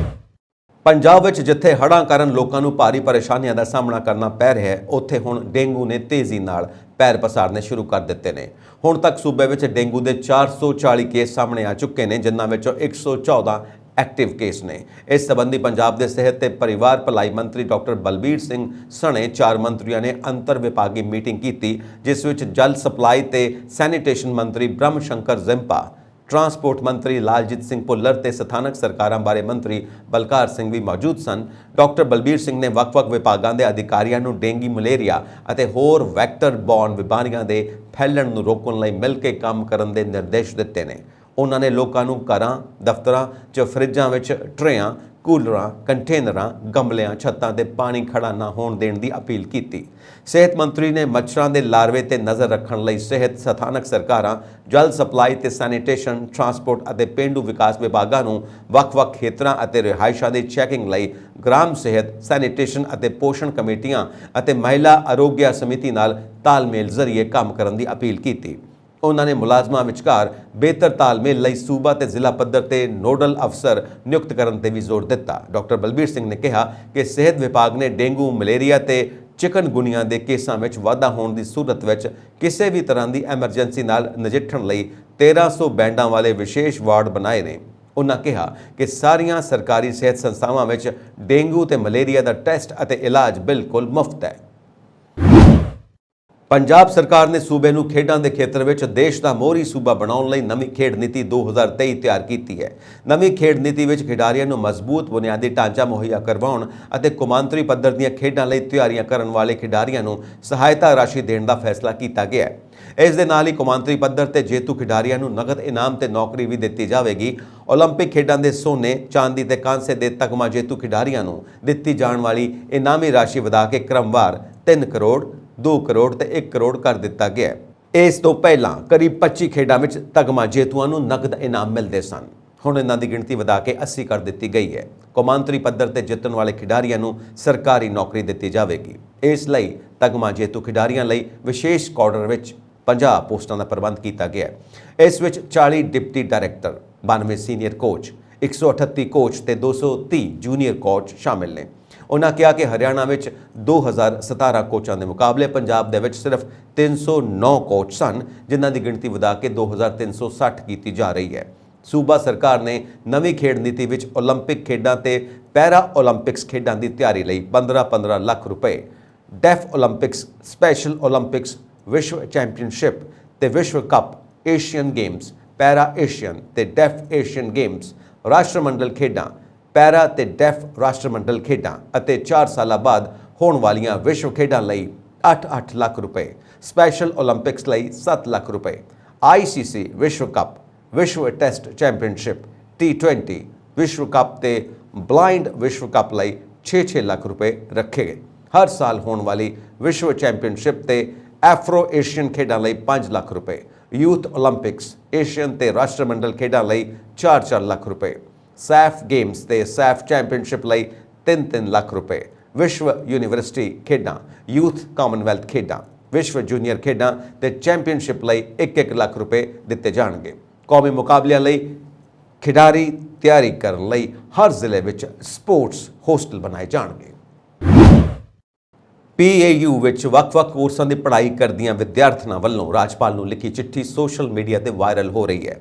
ਪੰਜਾਬ ਵਿੱਚ ਜਿੱਥੇ ਹੜ੍ਹਾਂ ਕਾਰਨ ਲੋਕਾਂ ਨੂੰ ਭਾਰੀ ਪਰੇਸ਼ਾਨੀਆਂ ਦਾ ਸਾਹਮਣਾ ਕਰਨਾ ਪੈ ਰਿਹਾ ਹੈ, ਉੱਥੇ ਹੁਣ ਡੇਂਗੂ ਨੇ ਤੇਜ਼ੀ ਨਾਲ ਪੈਰ ਪਸਾਰਨੇ ਸ਼ੁਰੂ ਕਰ ਦਿੱਤੇ ਨੇ। ਹੁਣ ਤੱਕ ਸੂਬੇ ਵਿੱਚ ਡੇਂਗੂ ਦੇ 440 ਕੇਸ ਸਾਹਮਣੇ ਆ ਚੁੱਕੇ ਨੇ, ਜਿਨ੍ਹਾਂ ਵਿੱਚੋਂ 114 ਐਕਟਿਵ ਕੇਸ ਨੇ। ਇਸ ਸੰਬੰਧੀ ਪੰਜਾਬ ਦੇ ਸਿਹਤ ਤੇ ਪਰਿਵਾਰ ਭਲਾਈ ਮੰਤਰੀ ਡਾਕਟਰ ਬਲਬੀਰ ਸਿੰਘ ਸਣੇ 4 ਮੰਤਰੀਆਂ ਨੇ ਅੰਤਰ ਵਿਭਾਗੀ ਮੀਟਿੰਗ ਕੀਤੀ, ਜਿਸ ਵਿੱਚ ਜਲ ਸਪਲਾਈ ਤੇ ਸੈਨੀਟੇਸ਼ਨ ਮੰਤਰੀ ਬ੍ਰਹਮ ਸ਼ੰਕਰ ਜ਼ਿੰਪਾ, ਟਰਾਂਸਪੋਰਟ ਮੰਤਰੀ ਲਾਲਜੀਤ ਸਿੰਘ ਭੁੱਲਰ ਤੇ ਸਥਾਨਕ ਸਰਕਾਰਾਂ ਬਾਰੇ ਮੰਤਰੀ ਬਲਕਾਰ ਸਿੰਘ ਵੀ ਮੌਜੂਦ ਸਨ। ਡਾਕਟਰ ਬਲਬੀਰ ਸਿੰਘ ਨੇ ਵੱਖ-ਵੱਖ ਵਿਭਾਗਾਂ ਦੇ ਅਧਿਕਾਰੀਆਂ ਨੂੰ ਡੇਂਗੀ, ਮਲੇਰੀਆ ਅਤੇ ਹੋਰ ਵੈਕਟਰ ਬੌਰਨ ਬਿਮਾਰੀਆਂ ਦੇ ਫੈਲਣ ਨੂੰ ਰੋਕਣ ਲਈ ਮਿਲ ਕੇ ਕੰਮ ਕਰਨ ਦੇ ਨਿਰਦੇਸ਼ ਦਿੱਤੇ ਨੇ। ਉਹਨਾਂ ਨੇ ਲੋਕਾਂ ਨੂੰ ਘਰਾਂ, ਦਫ਼ਤਰਾਂ 'ਚ ਫਰਿੱਜਾਂ ਵਿੱਚ ਟਰੇਆਂ, ਕੂਲਰਾਂ, ਕੰਟੇਨਰਾਂ, ਗਮਲਿਆਂ, ਛੱਤਾਂ ਤੇ ਪਾਣੀ ਖੜਾ ਨਾ ਹੋਣ ਦੇਣ ਦੀ ਅਪੀਲ ਕੀਤੀ। ਸਿਹਤ ਮੰਤਰੀ ਨੇ ਮੱਛਰਾਂ ਦੇ ਲਾਰਵੇ ਤੇ ਨਜ਼ਰ ਰੱਖਣ ਲਈ ਸਿਹਤ, ਸਥਾਨਕ ਸਰਕਾਰਾਂ, ਜਲ ਸਪਲਾਈ ਤੇ ਸੈਨੀਟੇਸ਼ਨ, ਟਰਾਂਸਪੋਰਟ ਅਤੇ ਪੇਂਡੂ ਵਿਕਾਸ ਵਿਭਾਗਾਂ ਨੂੰ ਵੱਖ-ਵੱਖ ਖੇਤਰਾਂ ਅਤੇ ਰਿਹਾਇਸ਼ਾਂ ਦੀ ਚੈਕਿੰਗ ਲਈ ਗ੍ਰਾਮ ਸਿਹਤ, ਸੈਨੀਟੇਸ਼ਨ ਅਤੇ ਪੋਸ਼ਣ ਕਮੇਟੀਆਂ ਅਤੇ ਮਹਿਲਾ ਆਰੋਗਿਆ ਸਮਿਤੀ ਨਾਲ ਤਾਲਮੇਲ ਜ਼ਰੀਏ ਕੰਮ ਕਰਨ ਦੀ ਅਪੀਲ ਕੀਤੀ। ਉਹਨਾਂ ਨੇ ਮੁਲਾਜ਼ਮਾਂ ਵਿਚਕਾਰ ਬਿਹਤਰ ਤਾਲਮੇਲ ਲਈ ਸੂਬਾ ਤੇ ਜ਼ਿਲ੍ਹਾ ਪੱਧਰ ਤੇ ਨੋਡਲ ਅਫਸਰ ਨਿਯੁਕਤ ਕਰਨ ਤੇ ਵੀ ਜ਼ੋਰ ਦਿੱਤਾ। ਡਾਕਟਰ ਬਲਬੀਰ ਸਿੰਘ ਨੇ ਕਿਹਾ ਕਿ ਸਿਹਤ ਵਿਭਾਗ ਨੇ ਡੇਂਗੂ, ਮਲੇਰੀਆ ਤੇ ਚਿਕਨਗੁਨੀਆ ਦੇ ਕੇਸਾਂ ਵਿੱਚ ਵਾਧਾ ਹੋਣ ਦੀ ਸੂਰਤ ਵਿੱਚ ਕਿਸੇ ਵੀ ਤਰ੍ਹਾਂ ਦੀ ਐਮਰਜੈਂਸੀ ਨਾਲ ਨਜਿੱਠਣ ਲਈ 1300 ਬੈੱਡਾਂ ਵਾਲੇ ਵਿਸ਼ੇਸ਼ ਵਾਰਡ ਬਣਾਏ ਨੇ। ਉਹਨਾਂ ਕਿਹਾ ਕਿ ਸਾਰੀਆਂ ਸਰਕਾਰੀ ਸਿਹਤ ਸੰਸਥਾਵਾਂ ਵਿੱਚ ਡੇਂਗੂ ਤੇ ਮਲੇਰੀਆ ਦਾ ਟੈਸਟ ਅਤੇ ਇਲਾਜ ਬਿਲਕੁਲ ਮੁਫਤ ਹੈ। ਪੰਜਾਬ ਸਰਕਾਰ ਨੇ ਸੂਬੇ ਨੂੰ ਖੇਡਾਂ ਦੇ ਖੇਤਰ ਵਿੱਚ ਦੇਸ਼ ਦਾ ਮੋਹਰੀ ਸੂਬਾ ਬਣਾਉਣ ਲਈ ਨਵੀਂ ਖੇਡ ਨੀਤੀ 2023 ਤਿਆਰ ਕੀਤੀ ਹੈ। ਨਵੀਂ ਖੇਡ ਨੀਤੀ ਵਿੱਚ ਖਿਡਾਰੀਆਂ ਨੂੰ ਮਜ਼ਬੂਤ ਬੁਨਿਆਦੀ ਢਾਂਚਾ ਮੁਹੱਈਆ ਕਰਵਾਉਣ ਅਤੇ ਕੌਮਾਂਤਰੀ ਪੱਧਰ ਦੀਆਂ ਖੇਡਾਂ ਲਈ ਤਿਆਰੀਆਂ ਕਰਨ ਵਾਲੇ ਖਿਡਾਰੀਆਂ ਨੂੰ ਸਹਾਇਤਾ ਰਾਸ਼ੀ ਦੇਣ ਦਾ ਫੈਸਲਾ ਕੀਤਾ ਗਿਆ ਹੈ। ਇਸ ਦੇ ਨਾਲ ਹੀ ਕੌਮਾਂਤਰੀ ਪੱਧਰ ਤੇ ਜੇਤੂ ਖਿਡਾਰੀਆਂ ਨੂੰ ਨਗਦ ਇਨਾਮ ਤੇ ਨੌਕਰੀ ਵੀ ਦਿੱਤੀ ਜਾਵੇਗੀ। ਓਲੰਪਿਕ ਖੇਡਾਂ ਦੇ ਸੋਨੇ, ਚਾਂਦੀ ਤੇ ਕਾਂਸੇ ਦੇ ਤਗਮਾ ਜੇਤੂ ਖਿਡਾਰੀਆਂ ਨੂੰ ਦਿੱਤੀ ਜਾਣ ਵਾਲੀ ਇਨਾਮੀ ਰਾਸ਼ੀ ਵਧਾ ਕੇ ਕ੍ਰਮਵਾਰ 3 ਕਰੋੜ 2 ਕਰੋੜ ਤੇ 1 ਕਰੋੜ ਕਰ ਦਿੱਤਾ ਗਿਆ ਹੈ। ਇਸ ਤੋਂ ਪਹਿਲਾਂ ਕਰੀਬ 25 ਖੇਡਾਂ ਵਿੱਚ ਤਗਮਾ ਜੇਤੂਆਂ ਨੂੰ ਨਕਦ ਇਨਾਮ ਮਿਲਦੇ ਸਨ। ਹੁਣ ਇਹਨਾਂ ਦੀ ਗਿਣਤੀ ਵਧਾ ਕੇ 80 ਕਰ ਦਿੱਤੀ ਗਈ ਹੈ। ਕੌਮਾਂਤਰੀ ਪੱਧਰ ਤੇ ਜਿੱਤਣ ਵਾਲੇ ਖਿਡਾਰੀਆਂ ਨੂੰ ਸਰਕਾਰੀ ਨੌਕਰੀ ਦਿੱਤੀ ਜਾਵੇਗੀ। ਇਸ ਲਈ ਤਗਮਾ ਜੇਤੂ ਖਿਡਾਰੀਆਂ ਲਈ ਵਿਸ਼ੇਸ਼ ਕਾਡਰ ਵਿੱਚ 50 ਪੋਸਟਾਂ ਦਾ ਪ੍ਰਬੰਧ ਕੀਤਾ ਗਿਆ ਹੈ। ਇਸ ਵਿੱਚ 40 deputy director, 92 senior coach, 138 coach ਤੇ 230 ਜੂਨੀਅਰ ਕੋਚ ਸ਼ਾਮਿਲ ਨੇ। ਉਹਨਾਂ ਕਿਹਾ ਕਿ ਹਰਿਆਣਾ ਵਿੱਚ 2017 ਕੋਚਾਂ ਦੇ ਮੁਕਾਬਲੇ ਪੰਜਾਬ ਦੇ ਵਿੱਚ ਸਿਰਫ 309 ਕੋਚ ਸਨ, ਜਿਨ੍ਹਾਂ ਦੀ ਗਿਣਤੀ ਵਧਾ ਕੇ 2360 ਕੀਤੀ ਜਾ ਰਹੀ ਹੈ। ਸੂਬਾ ਸਰਕਾਰ ਨੇ ਨਵੀਂ ਖੇਡ ਨੀਤੀ ਵਿੱਚ ਓਲੰਪਿਕ ਖੇਡਾਂ ਤੇ ਪੈਰਾ ਓਲੰਪਿਕਸ ਖੇਡਾਂ ਦੀ ਤਿਆਰੀ ਲਈ 15-15 ਲੱਖ ਰੁਪਏ, ਡੈਫ ਓਲੰਪਿਕਸ, ਸਪੈਸ਼ਲ ਓਲੰਪਿਕਸ, ਵਿਸ਼ਵ ਚੈਂਪੀਅਨਸ਼ਿਪ ਤੇ ਵਿਸ਼ਵ ਕੱਪ, ਏਸ਼ੀਅਨ ਗੇਮਸ, ਪੈਰਾ ਏਸ਼ੀਅਨ ਤੇ ਡੈਫ ਏਸ਼ੀਅਨ ਗੇਮਸ, ਰਾਸ਼ਟਰਮੰਡਲ ਖੇਡਾਂ, ਪੈਰਾ ਤੇ ਡੈਫ ਰਾਸ਼ਟਰਮੰਡਲ ਖੇਡਾਂ ਅਤੇ 4 ਸਾਲਾਂ ਬਾਅਦ ਹੋਣ ਵਾਲੀਆਂ ਵਿਸ਼ਵ ਖੇਡਾਂ ਲਈ 8-8 ਲੱਖ ਰੁਪਏ, ਸਪੈਸ਼ਲ ਓਲੰਪਿਕਸ ਲਈ 7 ਲੱਖ ਰੁਪਏ, ICC ਵਿਸ਼ਵ ਕੱਪ, ਵਿਸ਼ਵ ਟੈਸਟ ਚੈਂਪੀਅਨਸ਼ਿਪ, T20 ਵਿਸ਼ਵ ਕੱਪ ਤੇ ਬਲਾਈਂਡ ਵਿਸ਼ਵ ਕੱਪ ਲਈ 6-6 ਲੱਖ ਰੁਪਏ ਰੱਖੇ ਗਏ। ਹਰ ਸਾਲ ਹੋਣ ਵਾਲੀ ਵਿਸ਼ਵ ਚੈਂਪੀਅਨਸ਼ਿਪ ਤੇ ਐਫਰੋ ਏਸ਼ੀਅਨ ਖੇਡਾਂ ਲਈ 5 ਲੱਖ ਰੁਪਏ, ਯੂਥ ਓਲੰਪਿਕਸ, ਏਸ਼ੀਅਨ ਤੇ ਰਾਸ਼ਟਰਮੰਡਲ ਖੇਡਾਂ ਲਈ 4-4 ਲੱਖ ਰੁਪਏ, ਸੈਫ ਗੇਮਸ ਤੇ ਸੈਫ ਚੈਂਪੀਅਨਸ਼ਿਪ ਲਈ 3-3 ਲੱਖ ਰੁਪਏ, ਵਿਸ਼ਵ ਯੂਨੀਵਰਸਿਟੀ ਖੇਡਾਂ, ਯੂਥ ਕਾਮਨਵੈਲਥ ਖੇਡਾਂ, ਵਿਸ਼ਵ ਜੂਨੀਅਰ ਖੇਡਾਂ ਤੇ ਚੈਂਪੀਅਨਸ਼ਿਪ ਲਈ 1-1 ਲੱਖ ਰੁਪਏ ਦਿੱਤੇ ਜਾਣਗੇ। ਕੌਮੀ ਮੁਕਾਬਲਿਆਂ ਲਈ ਖਿਡਾਰੀ ਤਿਆਰੀ ਕਰਨ ਲਈ ਹਰ ਜ਼ਿਲ੍ਹੇ ਵਿੱਚ ਸਪੋਰਟਸ ਹੋਸਟਲ ਬਣਾਏ ਜਾਣਗੇ। PAU ਵਿੱਚ ਵੱਖ-ਵੱਖ ਕੋਰਸਾਂ ਦੀ ਪੜ੍ਹਾਈ ਕਰਦੀਆਂ ਵਿਦਿਆਰਥਣਾਂ ਵੱਲੋਂ ਰਾਜਪਾਲ ਨੂੰ ਲਿਖੀ ਚਿੱਠੀ ਸੋਸ਼ਲ ਮੀਡੀਆ ਤੇ ਵਾਇਰਲ ਹੋ ਰਹੀ ਹੈ।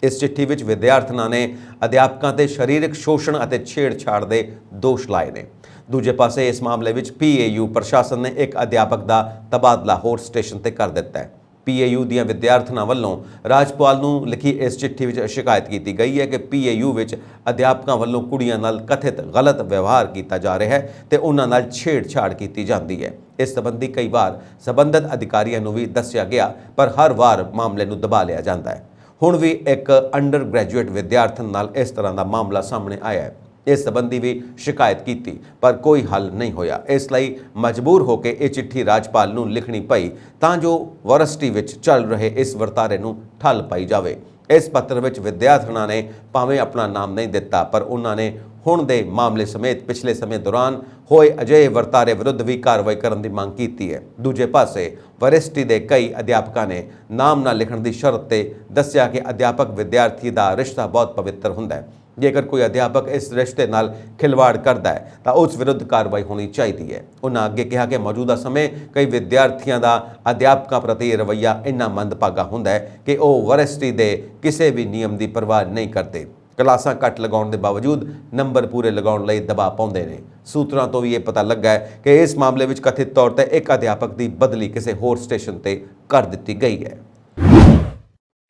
ਇਸ ਚਿੱਠੀ ਵਿੱਚ ਵਿਦਿਆਰਥਣਾਂ ਨੇ ਅਧਿਆਪਕਾਂ ਤੇ ਸਰੀਰਕ ਸ਼ੋਸ਼ਣ ਅਤੇ ਛੇੜਛਾੜ ਦੇ ਦੋਸ਼ ਲਾਏ ਨੇ। ਦੂਜੇ ਪਾਸੇ ਇਸ ਮਾਮਲੇ ਵਿੱਚ PAU ਪ੍ਰਸ਼ਾਸਨ ਨੇ ਇੱਕ ਅਧਿਆਪਕ ਦਾ ਤਬਾਦਲਾ ਹੋਰ ਸਟੇਸ਼ਨ ਤੇ ਕਰ ਦਿੱਤਾ ਹੈ। PAU ਦੀਆਂ ਵਿਦਿਆਰਥਣਾਂ ਵੱਲੋਂ ਰਾਜਪਾਲ ਨੂੰ ਲਿਖੀ ਇਸ ਚਿੱਠੀ ਵਿੱਚ ਸ਼ਿਕਾਇਤ ਕੀਤੀ ਗਈ ਹੈ ਕਿ PAU ਵਿੱਚ ਅਧਿਆਪਕਾਂ ਵੱਲੋਂ ਕੁੜੀਆਂ ਨਾਲ ਕਥਿਤ ਗਲਤ ਵਿਵਹਾਰ ਕੀਤਾ ਜਾ ਰਿਹਾ ਹੈ ਤੇ ਉਹਨਾਂ ਨਾਲ ਛੇੜਛਾੜ ਕੀਤੀ ਜਾਂਦੀ ਹੈ। ਇਸ ਸੰਬੰਧੀ ਕਈ ਵਾਰ ਸਬੰਧਤ ਅਧਿਕਾਰੀਆਂ ਨੂੰ ਵੀ ਦੱਸਿਆ ਗਿਆ, ਪਰ ਹਰ ਵਾਰ ਮਾਮਲੇ ਨੂੰ ਦਬਾ ਲਿਆ ਜਾਂਦਾ ਹੈ। ਹੁਣ ਵੀ ਇੱਕ ਅੰਡਰ ਗ੍ਰੈਜੂਏਟ ਵਿਦਿਆਰਥਣ ਨਾਲ ਇਸ ਤਰ੍ਹਾਂ ਦਾ ਮਾਮਲਾ ਸਾਹਮਣੇ ਆਇਆ ਹੈ। ਇਸ ਸੰਬੰਧੀ ਵੀ ਸ਼ਿਕਾਇਤ ਕੀਤੀ, ਪਰ ਕੋਈ ਹੱਲ ਨਹੀਂ ਹੋਇਆ। ਇਸ ਲਈ ਮਜਬੂਰ ਹੋ ਕੇ ਇਹ ਚਿੱਠੀ ਰਾਜਪਾਲ ਨੂੰ ਲਿਖਣੀ ਪਈ ਤਾਂ ਜੋ ਯੂਨੀਵਰਸਿਟੀ ਵਿੱਚ ਚੱਲ ਰਹੇ ਇਸ ਵਰਤਾਰੇ ਨੂੰ ਠੱਲ ਪਾਈ ਜਾਵੇ। ਇਸ ਪੱਤਰ ਵਿੱਚ ਵਿਦਿਆਰਥਣਾਂ ਨੇ ਭਾਵੇਂ ਆਪਣਾ ਨਾਮ ਨਹੀਂ ਦਿੱਤਾ, ਪਰ ਉਹਨਾਂ ਨੇ ਹੁਣ ਦੇ ਮਾਮਲੇ ਸਮੇਤ ਪਿਛਲੇ ਸਮੇਂ ਦੌਰਾਨ ਹੋਏ ਅਜਿਹੇ ਵਰਤਾਰੇ ਵਿਰੁੱਧ ਵੀ ਕਾਰਵਾਈ ਕਰਨ ਦੀ ਮੰਗ ਕੀਤੀ ਹੈ। ਦੂਜੇ ਪਾਸੇ ਯੂਨੀਵਰਸਿਟੀ ਦੇ ਕਈ ਅਧਿਆਪਕਾਂ ਨੇ ਨਾਮ ਨਾ ਲਿਖਣ ਦੀ ਸ਼ਰਤ ਤੇ ਦੱਸਿਆ ਕਿ ਅਧਿਆਪਕ ਵਿਦਿਆਰਥੀ ਦਾ ਰਿਸ਼ਤਾ ਬਹੁਤ ਪਵਿੱਤਰ ਹੁੰਦਾ ਹੈ। ਜੇਕਰ ਕੋਈ ਅਧਿਆਪਕ ਇਸ ਰਿਸ਼ਤੇ ਨਾਲ ਖਿਲਵਾੜ ਕਰਦਾ ਹੈ ਤਾਂ ਉਸ ਵਿਰੁੱਧ ਕਾਰਵਾਈ ਹੋਣੀ ਚਾਹੀਦੀ ਹੈ। ਉਹਨਾਂ ਅੱਗੇ ਕਿਹਾ ਕਿ ਮੌਜੂਦਾ ਸਮੇਂ ਕਈ ਵਿਦਿਆਰਥੀਆਂ ਦਾ ਅਧਿਆਪਕਾਂ ਪ੍ਰਤੀ ਰਵੱਈਆ ਇੰਨਾ ਮੰਦਭਾਗਾ ਹੁੰਦਾ ਹੈ ਕਿ ਉਹ ਯੂਨੀਵਰਸਿਟੀ ਦੇ ਕਿਸੇ ਵੀ ਨਿਯਮ ਦੀ ਪਰਵਾਹ ਨਹੀਂ ਕਰਦੇ। ਕਲਾਸਾਂ ਘੱਟ ਲਗਾਉਣ ਦੇ ਬਾਵਜੂਦ ਨੰਬਰ ਪੂਰੇ ਲਗਾਉਣ ਲਈ ਦਬਾਅ ਪਾਉਂਦੇ ਨੇ। ਸੂਤਰਾਂ ਤੋਂ ਵੀ ਇਹ ਪਤਾ ਲੱਗਾ ਹੈ ਕਿ ਇਸ ਮਾਮਲੇ ਵਿੱਚ ਕਥਿਤ ਤੌਰ ਤੇ ਇੱਕ ਅਧਿਆਪਕ ਦੀ ਬਦਲੀ ਕਿਸੇ ਹੋਰ ਸਟੇਸ਼ਨ ਤੇ ਕਰ ਦਿੱਤੀ ਗਈ ਹੈ।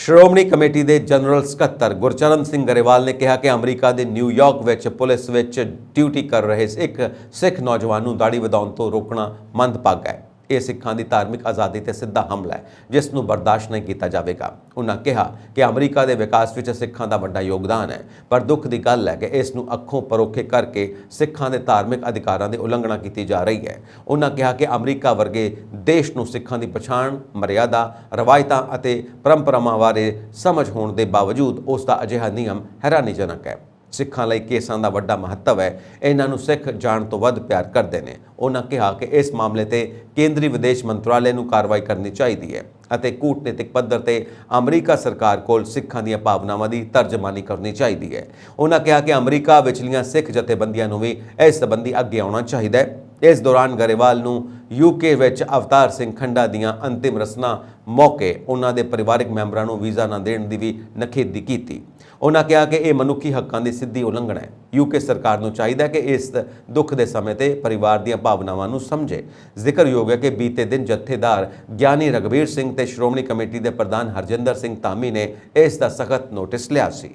ਸ਼੍ਰੋਮਣੀ ਕਮੇਟੀ ਦੇ ਜਨਰਲ ਸਕੱਤਰ ਗੁਰਚਰਨ ਸਿੰਘ ਗਰੇਵਾਲ ਨੇ ਕਿਹਾ ਕਿ ਅਮਰੀਕਾ ਦੇ ਨਿਊਯਾਰਕ ਵਿੱਚ ਪੁਲਿਸ ਵਿੱਚ ਡਿਊਟੀ ਕਰ ਰਹੇ ਇੱਕ ਸਿੱਖ ਨੌਜਵਾਨ ਨੂੰ ਦਾੜੀ ਵਧਾਉਣ ਤੋਂ ਰੋਕਣਾ ਮੰਦਭਾਗਾ ਹੈ। ਇਹ ਸਿੱਖਾਂ ਦੀ ਧਾਰਮਿਕ ਆਜ਼ਾਦੀ ਤੇ ਸਿੱਧਾ ਹਮਲਾ ਹੈ, ਜਿਸ ਨੂੰ ਬਰਦਾਸ਼ਤ ਨਹੀਂ ਕੀਤਾ ਜਾਵੇਗਾ। ਉਹਨਾਂ ਕਿਹਾ ਕਿ ਅਮਰੀਕਾ ਦੇ ਵਿਕਾਸ ਵਿੱਚ ਸਿੱਖਾਂ ਦਾ ਵੱਡਾ ਯੋਗਦਾਨ ਹੈ, ਪਰ ਦੁੱਖ ਦੀ ਗੱਲ ਹੈ ਕਿ ਇਸ ਨੂੰ ਅੱਖੋਂ ਪਰੋਖੇ ਕਰਕੇ ਸਿੱਖਾਂ ਦੇ ਧਾਰਮਿਕ ਅਧਿਕਾਰਾਂ ਦੀ ਉਲੰਘਣਾ ਕੀਤੀ ਜਾ ਰਹੀ ਹੈ। ਉਹਨਾਂ ਕਿਹਾ ਕਿ ਅਮਰੀਕਾ ਵਰਗੇ ਦੇਸ਼ ਨੂੰ ਸਿੱਖਾਂ ਦੀ ਪਛਾਣ, ਮਰਿਆਦਾ, ਰਵਾਇਤਾਂ ਅਤੇ ਪਰੰਪਰਾਵਾਂ ਬਾਰੇ ਸਮਝ ਹੋਣ ਦੇ ਬਾਵਜੂਦ ਉਸ ਦਾ ਅਜਿਹਾ ਨਿਯਮ ਹੈਰਾਨੀਜਨਕ ਹੈ। ਸਿੱਖਾਂ ਲਈ ਕੇਸਾਂ ਦਾ ਵੱਡਾ ਮਹੱਤਵ ਹੈ। ਇਹਨਾਂ ਨੂੰ ਸਿੱਖ ਜਾਣ ਤੋਂ ਵੱਧ ਪਿਆਰ ਕਰਦੇ ਨੇ। ਉਹਨਾਂ ਕਿਹਾ ਕਿ ਇਸ ਮਾਮਲੇ ਤੇ ਕੇਂਦਰੀ ਵਿਦੇਸ਼ ਮੰਤਰਾਲੇ ਨੂੰ ਕਾਰਵਾਈ ਕਰਨੀ ਚਾਹੀਦੀ ਹੈ ਅਤੇ ਕੂਟਨੀਤਿਕ ਪੱਧਰ ਤੇ ਅਮਰੀਕਾ ਸਰਕਾਰ ਕੋਲ ਸਿੱਖਾਂ ਦੀਆਂ ਭਾਵਨਾਵਾਂ ਦੀ ਤਰਜਮਾਨੀ ਕਰਨੀ ਚਾਹੀਦੀ ਹੈ। ਉਹਨਾਂ ਕਿਹਾ ਕਿ ਅਮਰੀਕਾ ਵਿਚਲੀਆਂ ਸਿੱਖ ਜਥੇਬੰਦੀਆਂ ਨੂੰ ਵੀ ਇਸ ਸੰਬੰਧੀ ਅੱਗੇ ਆਉਣਾ ਚਾਹੀਦਾ ਹੈ। ਇਸ ਦੌਰਾਨ ਗਰੇਵਾਲ ਨੂੰ UK ਵਿੱਚ ਅਵਤਾਰ ਸਿੰਘ ਖੰਡਾ ਦੀਆਂ ਅੰਤਿਮ ਰਸਮਾਂ ਮੌਕੇ ਉਹਨਾਂ ਦੇ ਪਰਿਵਾਰਕ ਮੈਂਬਰਾਂ ਨੂੰ ਵੀਜ਼ਾ ਨਾ ਦੇਣ ਦੀ ਵੀ ਨਖੇਦੀ ਕੀਤੀ। ਉਹਨਾਂ ਕਿਹਾ ਕਿ ਇਹ ਮਨੁੱਖੀ ਹੱਕਾਂ ਦੀ ਸਿੱਧੀ ਉਲੰਘਣਾ ਹੈ। UK ਸਰਕਾਰ ਨੂੰ ਚਾਹੀਦਾ ਕਿ ਇਸ ਦੁੱਖ ਦੇ ਸਮੇਂ ਤੇ ਪਰਿਵਾਰ ਦੀਆਂ ਭਾਵਨਾਵਾਂ ਨੂੰ ਸਮਝੇ। ਜ਼ਿਕਰਯੋਗ ਹੈ ਕਿ ਬੀਤੇ ਦਿਨ ਜਥੇਦਾਰ ਗਿਆਨੀ ਰਘਬੀਰ ਸਿੰਘ ਤੇ ਸ਼੍ਰੋਮਣੀ ਕਮੇਟੀ ਦੇ ਪ੍ਰਧਾਨ ਹਰਜਿੰਦਰ ਸਿੰਘ ਧਾਮੀ ਨੇ ਇਸ ਦਾ ਸਖਤ ਨੋਟਿਸ ਲਿਆ ਸੀ।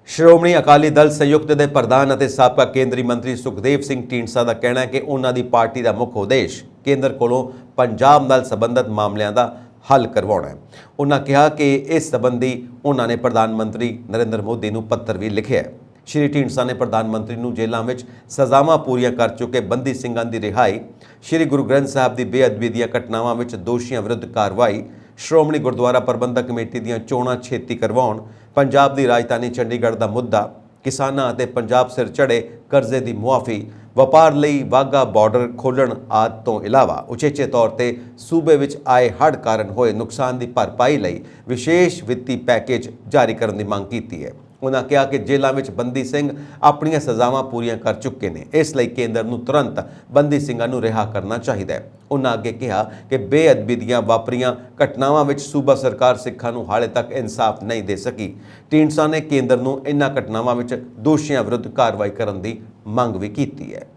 ਸ਼੍ਰੋਮਣੀ ਅਕਾਲੀ ਦਲ ਸੰਯੁਕਤ ਦੇ ਪ੍ਰਧਾਨ ਅਤੇ ਸਾਬਕਾ ਕੇਂਦਰੀ ਮੰਤਰੀ ਸੁਖਦੇਵ ਸਿੰਘ ਢੀਂਡਸਾ ਦਾ ਕਹਿਣਾ ਹੈ ਕਿ ਉਹਨਾਂ ਦੀ ਪਾਰਟੀ ਦਾ ਮੁੱਖ ਉਦੇਸ਼ ਕੇਂਦਰ ਕੋਲੋਂ ਪੰਜਾਬ ਨਾਲ ਸੰਬੰਧਿਤ ਮਾਮਲਿਆਂ ਦਾ ਹੱਲ ਕਰਵਾਉਣਾ ਹੈ। ਉਹਨਾਂ ਕਿਹਾ ਕਿ ਇਸ ਸੰਬੰਧੀ ਉਹਨਾਂ ਨੇ ਪ੍ਰਧਾਨ ਮੰਤਰੀ ਨਰਿੰਦਰ ਮੋਦੀ ਨੂੰ ਪੱਤਰ ਵੀ ਲਿਖਿਆ ਹੈ। ਸ਼੍ਰੀ ਢੀਂਡਸਾ ਨੇ ਪ੍ਰਧਾਨ ਮੰਤਰੀ ਨੂੰ ਜੇਲ੍ਹਾਂ ਵਿੱਚ ਸਜ਼ਾਵਾਂ ਪੂਰੀਆਂ ਕਰ ਚੁੱਕੇ ਬੰਦੀ ਸਿੰਘਾਂ ਦੀ ਰਿਹਾਈ, ਸ਼੍ਰੀ ਗੁਰੂ ਗ੍ਰੰਥ ਸਾਹਿਬ ਦੀ ਬੇਅਦਬੀ ਦੀਆਂ ਘਟਨਾਵਾਂ ਵਿੱਚ ਦੋਸ਼ੀਆਂ ਵਿਰੁੱਧ ਕਾਰਵਾਈ, ਸ਼੍ਰੋਮਣੀ ਗੁਰਦੁਆਰਾ ਪ੍ਰਬੰਧਕ ਕਮੇਟੀ ਦੀਆਂ ਚੋਣਾਂ ਛੇਤੀ ਕਰਵਾਉਣ, ਪੰਜਾਬ ਦੀ ਰਾਜਧਾਨੀ ਚੰਡੀਗੜ੍ਹ ਦਾ ਮੁੱਦਾ, ਕਿਸਾਨਾਂ ਅਤੇ ਪੰਜਾਬ ਸਿਰ ਚੜ੍ਹੇ ਕਰਜ਼ੇ ਦੀ ਮੁਆਫੀ, ਵਪਾਰ ਲਈ ਵਾਹਗਾ ਬਾਰਡਰ ਖੋਲ੍ਹਣ ਆਦਿ ਤੋਂ ਇਲਾਵਾ ਉਚੇਚੇ ਤੌਰ ਤੇ ਸੂਬੇ ਵਿੱਚ ਆਏ ਹੜ੍ਹ ਕਾਰਨ ਹੋਏ ਨੁਕਸਾਨ ਦੀ ਭਰਪਾਈ ਲਈ ਵਿਸ਼ੇਸ਼ ਵਿੱਤੀ ਪੈਕੇਜ ਜਾਰੀ ਕਰਨ ਦੀ ਮੰਗ ਕੀਤੀ ਹੈ। ਉਨ੍ਹਾਂ ਕਿਹਾ ਕਿ ਜੇਲ੍ਹਾਂ ਵਿੱਚ ਬੰਦੀ ਸਿੰਘ ਆਪਣੀਆਂ ਸਜ਼ਾਵਾਂ ਪੂਰੀਆਂ ਕਰ ਚੁੱਕੇ ਨੇ, ਇਸ ਲਈ ਕੇਂਦਰ ਨੂੰ ਤੁਰੰਤ ਬੰਦੀ ਸਿੰਘਾਂ ਨੂੰ ਰਿਹਾ ਕਰਨਾ ਚਾਹੀਦਾ ਹੈ। ਉਨ੍ਹਾਂ ਅੱਗੇ ਕਿਹਾ ਕਿ ਬੇਅਦਬੀ ਦੀਆਂ ਵਾਪਰੀਆਂ ਘਟਨਾਵਾਂ ਵਿੱਚ ਸੂਬਾ ਸਰਕਾਰ ਸਿੱਖਾਂ ਨੂੰ ਹਾਲੇ ਤੱਕ ਇਨਸਾਫ ਨਹੀਂ ਦੇ ਸਕੀ। ਢੀਂਡਸਾ ਨੇ ਕੇਂਦਰ ਨੂੰ ਇਨ੍ਹਾਂ ਘਟਨਾਵਾਂ ਵਿੱਚ ਦੋਸ਼ੀਆਂ ਵਿਰੁੱਧ ਕਾਰਵਾਈ ਕਰਨ ਦੀ ਮੰਗ ਵੀ ਕੀਤੀ ਹੈ।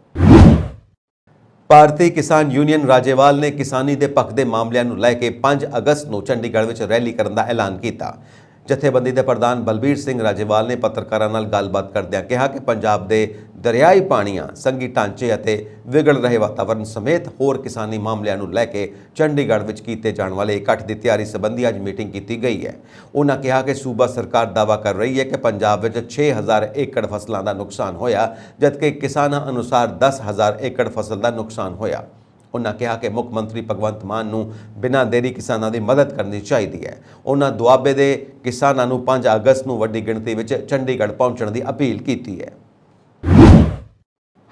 ਭਾਰਤੀ ਕਿਸਾਨ ਯੂਨੀਅਨ ਰਾਜੇਵਾਲ ਨੇ ਕਿਸਾਨੀ ਦੇ ਪੱਖ ਦੇ ਮਾਮਲਿਆਂ ਨੂੰ ਲੈ ਕੇ 5 ਅਗਸਤ ਨੂੰ ਚੰਡੀਗੜ੍ਹ ਵਿੱਚ ਰੈਲੀ ਕਰਨ ਦਾ ਐਲਾਨ ਕੀਤਾ। ਜਥੇਬੰਦੀ ਦੇ ਪ੍ਰਧਾਨ ਬਲਬੀਰ ਸਿੰਘ ਰਾਜੇਵਾਲ ਨੇ ਪੱਤਰਕਾਰਾਂ ਨਾਲ ਗੱਲਬਾਤ ਕਰਦਿਆਂ ਕਿਹਾ ਕਿ ਪੰਜਾਬ ਦੇ ਦਰਿਆਈ ਪਾਣੀਆਂ, ਸੰਘੀ ਢਾਂਚੇ ਅਤੇ ਵਿਗੜ ਰਹੇ ਵਾਤਾਵਰਣ ਸਮੇਤ ਹੋਰ ਕਿਸਾਨੀ ਮਾਮਲਿਆਂ ਨੂੰ ਲੈ ਕੇ ਚੰਡੀਗੜ੍ਹ ਵਿੱਚ ਕੀਤੇ ਜਾਣ ਵਾਲੇ ਇਕੱਠ ਦੀ ਤਿਆਰੀ ਸੰਬੰਧੀ ਅੱਜ ਮੀਟਿੰਗ ਕੀਤੀ ਗਈ ਹੈ। ਉਨ੍ਹਾਂ ਕਿਹਾ ਕਿ ਸੂਬਾ ਸਰਕਾਰ ਦਾਅਵਾ ਕਰ ਰਹੀ ਹੈ ਕਿ ਪੰਜਾਬ ਵਿੱਚ 6000 ਏਕੜ ਫਸਲਾਂ ਦਾ ਨੁਕਸਾਨ ਹੋਇਆ, ਜਦਕਿ ਕਿਸਾਨਾਂ ਅਨੁਸਾਰ 10000 ਏਕੜ ਫਸਲ ਦਾ ਨੁਕਸਾਨ ਹੋਇਆ। ਉਨ੍ਹਾਂ ਕਿਹਾ ਕਿ ਮੁੱਖ ਮੰਤਰੀ ਭਗਵੰਤ ਮਾਨ ਨੂੰ ਬਿਨਾਂ ਦੇਰੀ ਕਿਸਾਨਾਂ ਦੀ ਮਦਦ ਕਰਨੀ ਚਾਹੀਦੀ ਹੈ। ਉਨ੍ਹਾਂ ਦੁਆਬੇ ਦੇ ਕਿਸਾਨਾਂ ਨੂੰ 5 ਅਗਸਤ ਨੂੰ ਵੱਡੀ ਗਿਣਤੀ ਵਿੱਚ ਚੰਡੀਗੜ੍ਹ ਪਹੁੰਚਣ ਦੀ ਅਪੀਲ ਕੀਤੀ ਹੈ।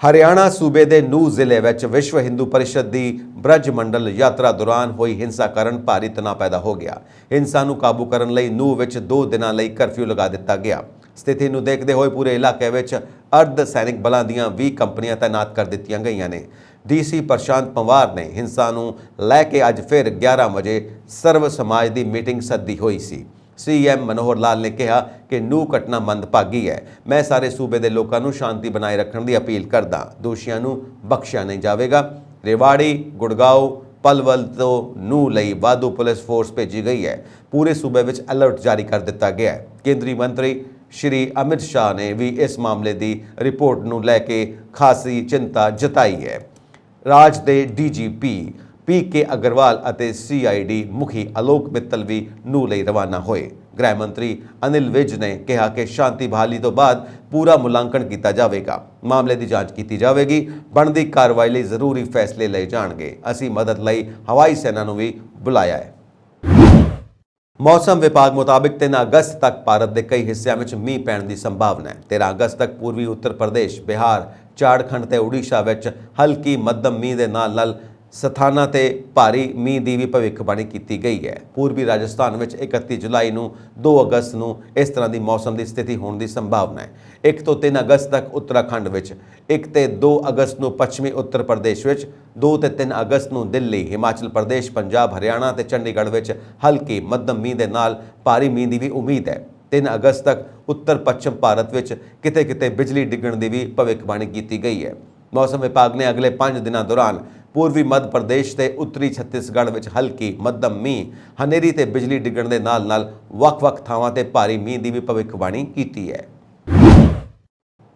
ਹਰਿਆਣਾ ਸੂਬੇ ਦੇ ਨੂਹ ਜ਼ਿਲ੍ਹੇ ਵਿੱਚ ਵਿਸ਼ਵ ਹਿੰਦੂ ਪਰਿਸ਼ਦ ਦੀ ਬ੍ਰਜ ਮੰਡਲ ਯਾਤਰਾ ਦੌਰਾਨ ਹੋਈ ਹਿੰਸਾ ਕਾਰਨ ਭਾਰੀ ਤਣਾਅ ਪੈਦਾ ਹੋ ਗਿਆ। ਹਿੰਸਾ ਨੂੰ ਕਾਬੂ ਕਰਨ ਲਈ ਨੂਹ ਵਿੱਚ 2 ਦਿਨਾਂ ਲਈ ਕਰਫਿਊ ਲਗਾ ਦਿੱਤਾ ਗਿਆ। ਸਥਿਤੀ ਨੂੰ ਦੇਖਦੇ ਹੋਏ ਪੂਰੇ ਇਲਾਕੇ ਵਿੱਚ ਅਰਧ ਸੈਨਿਕ ਬਲਾਂ ਦੀਆਂ 20 ਕੰਪਨੀਆਂ ਤਾਇਨਾਤ ਕਰ ਦਿੱਤੀਆਂ ਗਈਆਂ ਨੇ। ਡੀਸੀ ਪ੍ਰਸ਼ਾਂਤ ਪੰਵਾਰ ਨੇ ਹਿੰਸਾ ਨੂੰ ਲੈ ਕੇ ਅੱਜ ਫਿਰ 11 ਵਜੇ ਸਰਵ ਸਮਾਜ ਦੀ ਮੀਟਿੰਗ ਸੱਦੀ ਹੋਈ ਸੀ। ਸੀਐਮ ਮਨੋਹਰ ਲਾਲ ਨੇ ਕਿਹਾ ਕਿ ਨੂਹ ਘਟਨਾ ਮੰਦਭਾਗੀ ਹੈ। ਮੈਂ ਸਾਰੇ ਸੂਬੇ ਦੇ ਲੋਕਾਂ ਨੂੰ ਸ਼ਾਂਤੀ ਬਣਾਏ ਰੱਖਣ ਦੀ ਅਪੀਲ ਕਰਦਾ। ਦੋਸ਼ੀਆਂ ਨੂੰ ਬਖਸ਼ਿਆ ਨਹੀਂ ਜਾਵੇਗਾ। ਰੇਵਾੜੀ, ਗੁੜਗਾਉਂ, ਪਲਵਲ ਤੋਂ ਨੂਹ ਲਈ ਵਾਧੂ ਪੁਲਿਸ ਫੋਰਸ ਭੇਜੀ ਗਈ ਹੈ। ਪੂਰੇ ਸੂਬੇ ਵਿੱਚ ਅਲਰਟ ਜਾਰੀ ਕਰ ਦਿੱਤਾ ਗਿਆ ਹੈ। ਕੇਂਦਰੀ ਮੰਤਰੀ ਸ਼੍ਰੀ ਅਮਿਤ ਸ਼ਾਹ ਨੇ ਵੀ ਇਸ ਮਾਮਲੇ ਦੀ ਰਿਪੋਰਟ ਨੂੰ ਲੈ ਕੇ ਖਾਸੀ ਚਿੰਤਾ ਜਤਾਈ ਹੈ। ਰਾਜ ਦੇ ਡੀਜੀਪੀ ਪੀਕੇ ਅਗਰਵਾਲ ਅਤੇ ਸੀਆਈਡੀ ਮੁਖੀ ਅਲੋਕ ਮਿੱਤਲ ਵੀ ਨੂਹ ਲਈ ਰਵਾਨਾ ਹੋਏ। ਗ੍ਰਹਿ ਮੰਤਰੀ ਅਨਿਲ ਵਿਜ ਨੇ ਕਿਹਾ ਕਿ ਸ਼ਾਂਤੀ ਬਹਾਲੀ ਤੋਂ ਬਾਅਦ ਪੂਰਾ ਮੁਲਾਂਕਣ ਕੀਤਾ ਜਾਵੇਗਾ, ਮਾਮਲੇ ਦੀ ਜਾਂਚ ਕੀਤੀ ਜਾਵੇਗੀ, ਬਣਦੀ ਕਾਰਵਾਈ ਲਈ ਜ਼ਰੂਰੀ ਫੈਸਲੇ ਲਏ ਜਾਣਗੇ। ਅਸੀਂ ਮਦਦ ਲਈ ਹਵਾਈ ਸੈਨਾ ਨੂੰ ਵੀ ਬੁਲਾਇਆ ਹੈ। ਮੌਸਮ ਵਿਭਾਗ ਮੁਤਾਬਿਕ 3 ਅਗਸਤ ਤੱਕ ਭਾਰਤ ਦੇ ਕਈ ਹਿੱਸਿਆਂ ਵਿੱਚ ਮੀਂਹ ਪੈਣ ਦੀ ਸੰਭਾਵਨਾ ਹੈ। 13 ਅਗਸਤ ਤੱਕ ਪੂਰਬੀ ਉੱਤਰ ਪ੍ਰਦੇਸ਼, ਬਿਹਾਰ, ਝਾਰਖੰਡ ਤੇ ਓਡੀਸ਼ਾ ਵਿੱਚ ਹਲਕੀ ਮੱਧਮ ਮੀਂਹ ਦੇ ਨਾਲ ਸਥਾਨਾਂ ਤੇ ਭਾਰੀ ਮੀਂਹ ਦੀ ਵੀ ਭਵਿੱਖਬਾਣੀ ਕੀਤੀ ਗਈ ਹੈ। ਪੂਰਬੀ ਰਾਜਸਥਾਨ ਵਿੱਚ 31 ਜੁਲਾਈ ਨੂੰ 2 ਅਗਸਤ ਨੂੰ ਇਸ ਤਰ੍ਹਾਂ ਦੀ ਮੌਸਮ ਦੀ ਸਥਿਤੀ ਹੋਣ ਦੀ ਸੰਭਾਵਨਾ ਹੈ। 1 ਤੋਂ 3 ਅਗਸਤ ਤੱਕ ਉੱਤਰਾਖੰਡ ਵਿੱਚ, 1 ਤੇ 2 ਅਗਸਤ ਨੂੰ ਪੱਛਮੀ ਉੱਤਰ ਪ੍ਰਦੇਸ਼ ਵਿੱਚ, 2 ਤੇ 3 ਅਗਸਤ ਨੂੰ ਦਿੱਲੀ, ਹਿਮਾਚਲ ਪ੍ਰਦੇਸ਼, ਪੰਜਾਬ, ਹਰਿਆਣਾ ਤੇ ਚੰਡੀਗੜ੍ਹ ਵਿੱਚ ਹਲਕੀ ਮੱਧਮ ਮੀਂਹ ਦੇ ਨਾਲ ਭਾਰੀ ਮੀਂਹ ਦੀ ਵੀ ਉਮੀਦ ਹੈ। 3 ਅਗਸਤ ਤੱਕ ਉੱਤਰ ਪੱਛਮ ਭਾਰਤ ਵਿੱਚ ਕਿਤੇ-ਕਿਤੇ ਬਿਜਲੀ ਡਿੱਗਣ ਦੀ ਵੀ ਭਵਿੱਖਬਾਣੀ ਕੀਤੀ ਗਈ ਹੈ। ਮੌਸਮ ਵਿਭਾਗ ਨੇ ਅਗਲੇ 5 ਦਿਨਾਂ ਦੌਰਾਨ ਪੂਰਬੀ ਮੱਧ ਪ੍ਰਦੇਸ਼ ਤੇ ਉੱਤਰੀ ਛੱਤੀਸਗੜ੍ਹ ਵਿੱਚ ਹਲਕੀ ਮੱਧਮ ਮੀਂਹ, ਹਨੇਰੀ ਤੇ ਬਿਜਲੀ ਡਿੱਗਣ ਦੇ ਨਾਲ ਵੱਖ-ਵੱਖ ਥਾਵਾਂ ਤੇ ਭਾਰੀ ਮੀਂਹ ਦੀ ਵੀ ਭਵਿੱਖਬਾਣੀ ਕੀਤੀ ਹੈ।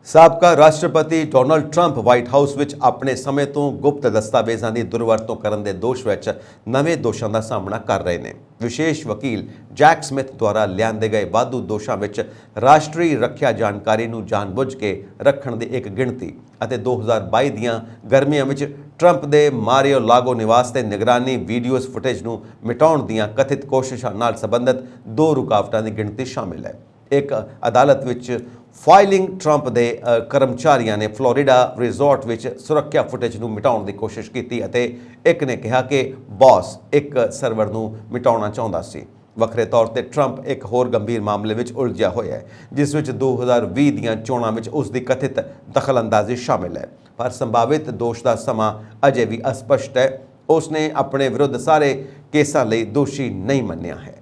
ਸਾਬਕਾ ਰਾਸ਼ਟਰਪਤੀ ਡੋਨਾਲਡ ਟਰੰਪ ਵਾਈਟ ਹਾਊਸ ਵਿੱਚ ਆਪਣੇ ਸਮੇਂ ਤੋਂ ਗੁਪਤ ਦਸਤਾਵੇਜ਼ਾਂ ਦੀ ਦੁਰਵਰਤੋਂ ਕਰਨ ਦੇ ਦੋਸ਼ ਵਿੱਚ ਨਵੇਂ ਦੋਸ਼ਾਂ ਦਾ ਸਾਹਮਣਾ ਕਰ ਰਹੇ ਨੇ। ਵਿਸ਼ੇਸ਼ ਵਕੀਲ ਜੈਕ ਸਮਿਥ ਦੁਆਰਾ ਲਿਆਂਦੇ ਗਏ ਵਾਧੂ ਦੋਸ਼ਾਂ ਵਿੱਚ ਰਾਸ਼ਟਰੀ ਰੱਖਿਆ ਜਾਣਕਾਰੀ ਨੂੰ ਜਾਣਬੁੱਝ ਕੇ ਰੱਖਣ ਦੀ ਇੱਕ ਗਿਣਤੀ ਅਤੇ 2022 ਦੀਆਂ ਗਰਮੀਆਂ ਵਿੱਚ ਟਰੰਪ ਦੇ ਮਾਰੀਓ ਲਾਗੋ ਨਿਵਾਸ ਤੇ ਨਿਗਰਾਨੀ ਵੀਡੀਓਜ਼ ਫੁਟੇਜ ਨੂੰ ਮਿਟਾਉਣ ਦੀਆਂ ਕਥਿਤ ਕੋਸ਼ਿਸ਼ਾਂ ਨਾਲ ਸੰਬੰਧਿਤ 2 ਰੁਕਾਵਟਾਂ ਦੀ ਗਿਣਤੀ ਸ਼ਾਮਿਲ ਹੈ। ਇੱਕ ਅਦਾਲਤ ਵਿੱਚ ਫਾਈਲਿੰਗ ਟਰੰਪ ਦੇ ਕਰਮਚਾਰੀਆਂ ਨੇ ਫਲੋਰੀਡਾ ਰਿਜ਼ੋਰਟ ਵਿੱਚ ਸੁਰੱਖਿਆ ਫੁਟੇਜ ਨੂੰ ਮਿਟਾਉਣ ਦੀ ਕੋਸ਼ਿਸ਼ ਕੀਤੀ ਅਤੇ ਇੱਕ ਨੇ ਕਿਹਾ ਕਿ ਬੌਸ ਇੱਕ ਸਰਵਰ ਨੂੰ ਮਿਟਾਉਣਾ ਚਾਹੁੰਦਾ ਸੀ। ਵੱਖਰੇ ਤੌਰ ਤੇ ਟਰੰਪ ਇੱਕ ਹੋਰ ਗੰਭੀਰ ਮਾਮਲੇ ਵਿੱਚ ਉਲਝਿਆ ਹੋਇਆ ਹੈ, ਜਿਸ ਵਿੱਚ 2020 ਦੀਆਂ ਚੋਣਾਂ ਵਿੱਚ ਉਸ ਦੀ ਕਥਿਤ ਦਖਲਅੰਦਾਜ਼ੀ ਸ਼ਾਮਿਲ ਹੈ। ਪਰ ਸੰਭਾਵਿਤ ਦੋਸ਼ ਦਾ ਸਮਾਂ ਅਜੇ ਵੀ ਅਸਪਸ਼ਟ ਹੈ। ਉਸ ਨੇ ਆਪਣੇ ਵਿਰੁੱਧ ਸਾਰੇ ਕੇਸਾਂ ਲਈ ਦੋਸ਼ੀ ਨਹੀਂ ਮੰਨਿਆ ਹੈ।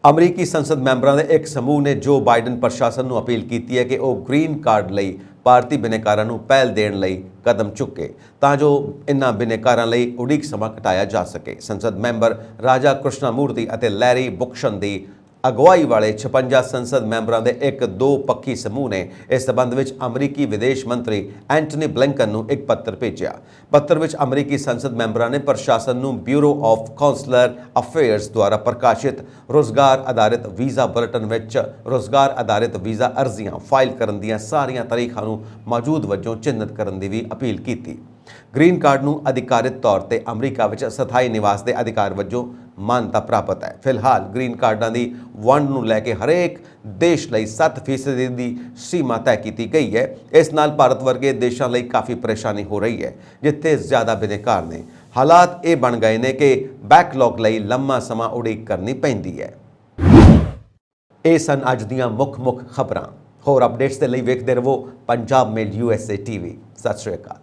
ਅਮਰੀਕੀ ਸੰਸਦ ਮੈਂਬਰਾਂ ਦੇ ਇੱਕ ਸਮੂਹ ਨੇ ਜੋ ਬਾਈਡਨ ਪ੍ਰਸ਼ਾਸਨ ਨੂੰ ਅਪੀਲ ਕੀਤੀ ਹੈ ਕਿ ਉਹ ਗ੍ਰੀਨ ਕਾਰਡ ਲਈ ਭਾਰਤੀ ਬਿਨੈਕਾਰਾਂ ਨੂੰ ਪਹਿਲ ਦੇਣ ਲਈ ਕਦਮ ਚੁੱਕੇ ਤਾਂ ਜੋ ਇਨ੍ਹਾਂ ਬਿਨੈਕਾਰਾਂ ਲਈ ਉਡੀਕ ਸਮਾਂ ਘਟਾਇਆ ਜਾ ਸਕੇ। ਸੰਸਦ ਮੈਂਬਰ ਰਾਜਾ ਕ੍ਰਿਸ਼ਨਾ ਮੂਰਤੀ ਅਤੇ ਲੈਰੀ ਬੁਕਸ਼ਨ ਦੀ ਅਗਵਾਈ ਵਾਲੇ 56 ਸੰਸਦ ਮੈਂਬਰਾਂ ਦੇ ਇੱਕ ਦੋ ਪੱਖੀ ਸਮੂਹ ਨੇ ਇਸ ਸਬੰਧ ਵਿੱਚ ਅਮਰੀਕੀ ਵਿਦੇਸ਼ ਮੰਤਰੀ ਐਂਟਨੀ ਬਲਿੰਕਨ ਨੂੰ ਇੱਕ ਪੱਤਰ ਭੇਜਿਆ। ਪੱਤਰ ਵਿੱਚ ਅਮਰੀਕੀ ਸੰਸਦ ਮੈਂਬਰਾਂ ਨੇ ਪ੍ਰਸ਼ਾਸਨ ਨੂੰ ਬਿਊਰੋ ਆਫ ਕਾਉਂਸਲਰ ਅਫੇਅਰਸ ਦੁਆਰਾ ਪ੍ਰਕਾਸ਼ਿਤ ਰੁਜ਼ਗਾਰ ਆਧਾਰਿਤ ਵੀਜ਼ਾ ਬੁਲੇਟਿਨ ਵਿੱਚ ਰੁਜ਼ਗਾਰ ਆਧਾਰਿਤ ਵੀਜ਼ਾ ਅਰਜ਼ੀਆਂ ਫਾਈਲ ਕਰਨ ਦੀਆਂ ਸਾਰੀਆਂ ਤਾਰੀਖਾਂ ਨੂੰ ਮੌਜੂਦ ਵਜੋਂ ਚਿੰਨ੍ਹਿਤ ਕਰਨ ਦੀ ਵੀ ਅਪੀਲ ਕੀਤੀ। ਗ੍ਰੀਨ ਕਾਰਡ ਨੂੰ ਅਧਿਕਾਰਿਤ ਤੌਰ ਤੇ ਅਮਰੀਕਾ ਵਿੱਚ ਸਥਾਈ ਨਿਵਾਸ ਦੇ ਅਧਿਕਾਰ ਵਜੋਂ ਮਾਨਤਾ ਪ੍ਰਾਪਤ ਹੈ। ਫਿਲਹਾਲ ਗ੍ਰੀਨ ਕਾਰਡਾਂ ਦੀ ਵੰਡ ਨੂੰ ਲੈ ਕੇ ਹਰੇਕ ਦੇਸ਼ ਲਈ 7% ਦੀ ਸੀਮਾ ਤੈਅ ਕੀਤੀ ਗਈ ਹੈ। ਇਸ ਨਾਲ ਭਾਰਤ ਵਰਗੇ ਦੇਸ਼ਾਂ ਲਈ ਕਾਫੀ ਪਰੇਸ਼ਾਨੀ ਹੋ ਰਹੀ ਹੈ, ਜਿੱਥੇ ਜ਼ਿਆਦਾ ਬਿਨੇਕਾਰ ਨੇ। ਹਾਲਾਤ ਇਹ ਬਣ ਗਏ ਨੇ ਕਿ ਬੈਕਲੌਗ ਲਈ ਲੰਮਾ ਸਮਾਂ ਉਡੀਕ ਕਰਨੀ ਪੈਂਦੀ ਹੈ। ਇਹ ਸਨ ਅੱਜ ਦੀਆਂ ਮੁੱਖ ਖਬਰਾਂ। ਹੋਰ ਅਪਡੇਟਸ ਦੇ ਲਈ ਵੇਖਦੇ ਰਹੋ ਪੰਜਾਬ ਮੇਲ USA TV। ਸਤਿ ਸ਼੍ਰੀ ਅਕਾਲ।